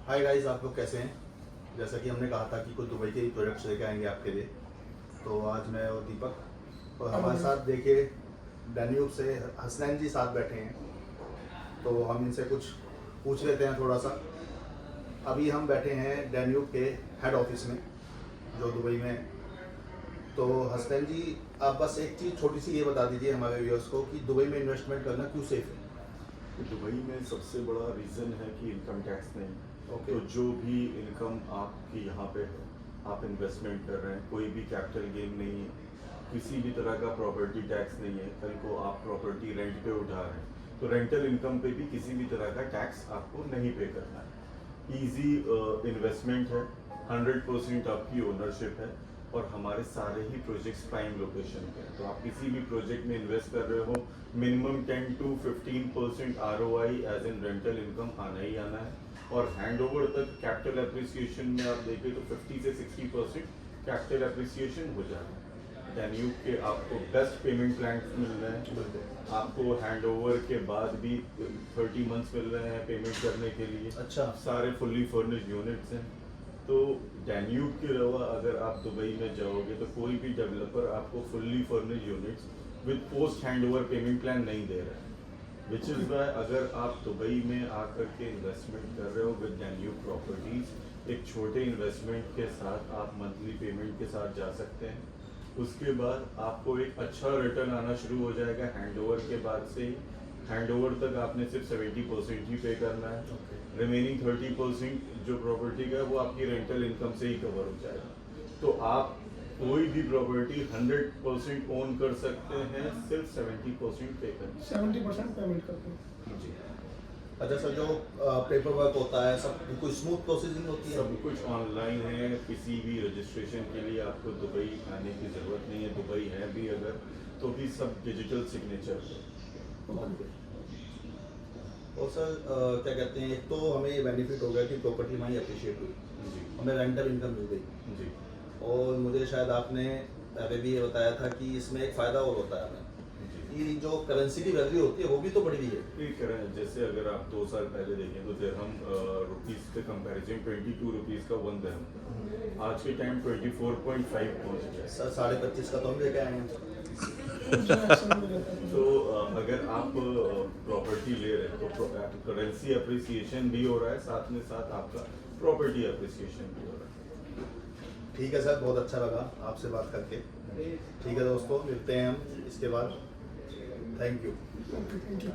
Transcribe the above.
Hi guys, आप लोग कैसे हैं। जैसा कि हमने कहा था कि कुछ दुबई के ही प्रोडक्ट्स लेके आएंगे आपके लिए, तो आज मैं और दीपक और हमारे साथ देखिए डैन्यूब से हसनैन जी साथ बैठे हैं। तो हम इनसे कुछ पूछ लेते हैं थोड़ा सा। अभी हम बैठे हैं डैन्यूब के हेड ऑफिस में जो दुबई में है। तो हसनैन जी, आप बस एक चीज़ छोटी सी ये बता दीजिए हमारे व्यूअर्स को कि दुबई में इन्वेस्टमेंट करना क्यों सेफ है। दुबई में सबसे बड़ा रीज़न है कि इनकम टैक्स नहीं। ओके। तो जो भी इनकम आपकी यहाँ पे है, आप इन्वेस्टमेंट कर रहे हैं, कोई भी कैपिटल गेन नहीं है, किसी भी तरह का प्रॉपर्टी टैक्स नहीं है। कल को आप प्रॉपर्टी रेंट पे उठा रहे हैं तो रेंटल इनकम पे भी किसी भी तरह का टैक्स आपको नहीं पे करना है। ईजी इन्वेस्टमेंट है, 100% आपकी ओनरशिप है और हमारे सारे ही प्रोजेक्ट्स प्राइम लोकेशन पे हैं। तो आप किसी भी प्रोजेक्ट में इन्वेस्ट कर रहे हो, minimum 10 to 15% ROI as in rental income आना ही आना है। और हैंडओवर तक कैपिटल एप्रिसिएशन में आप देखें तो 50 से 60% कैपिटल एप्रिसिएशन हो जाता है। डैन्यूब के आपको बेस्ट पेमेंट प्लान मिल रहे हैं, आपको हैंडओवर के बाद भी 30 मंथ्स मिल रहे हैं पेमेंट करने के लिए। अच्छा। सारे फुल्ली फर्निश्ड यूनिट्स हैं। तो डैन्यूब के अलावा अगर आप दुबई में जाओगे तो कोई भी डेवलपर आपको fully furnished units with post handover payment plan नहीं दे रहा है। विच इज़ वाई अगर आप दुबई में आकर के इन्वेस्टमेंट कर रहे हो विद डैन्यूब प्रॉपर्टीज, एक छोटे इन्वेस्टमेंट के साथ आप मंथली पेमेंट के साथ जा सकते हैं। उसके बाद आपको एक अच्छा रिटर्न आना शुरू हो जाएगा हैंडओवर के बाद से ही। हैंडओवर तक आपने सिर्फ 70% ही पे करना है। रिमेनिंग 30% जो प्रॉपर्टी का है वो आपकी रेंटल इनकम से ही कवर हो जाएगा। तो आप कोई भी प्रॉपर्टी 100% ओन कर सकते हैं सिर्फ 70% पे करके। 70% पेमेंट करते हैं। जी। अच्छा सर, जो पेपर वर्क होता है सब कोई स्मूथ प्रोसेसिंग होती है। सब कुछ ऑनलाइन है। किसी भी रजिस्ट्रेशन के लिए आपको दुबई आने की ज़रूरत नहीं है। दुबई है भी अगर तो भी सब डिजिटल सिग्नेचर है। और सर क्या कहते हैं, एक तो हमें ये बेनिफिट हो गया कि प्रॉपर्टी हमारी अप्रिशिएट हुई, जी हमें रेंटल इनकम मिल गई। जी और मुझे शायद आपने पहले भी ये बताया था कि इसमें एक फ़ायदा और होता है हमें जी। कि जो करेंसी की वैल्यू होती है वो भी तो बढ़ गई है। ठीक है। जैसे अगर आप 2 साल पहले देखें तो दिरहम रुपीस के कंपैरिजन 22 रुपीस का 1 दिरहम आज के टाइम 24.5 पहुंच गया। सर 25.5 का तो हम लेके आए हैं। तो अगर आप प्रॉपर्टी ले रहे हैं तो करेंसी अप्रिसिएशन भी हो रहा है, साथ में साथ आपका प्रॉपर्टी अप्रिसिएशन भी हो रहा है। ठीक है सर, बहुत अच्छा लगा आपसे बात करके। ठीक है दोस्तों, मिलते हैं हम इसके बाद। Thank you. Thank you.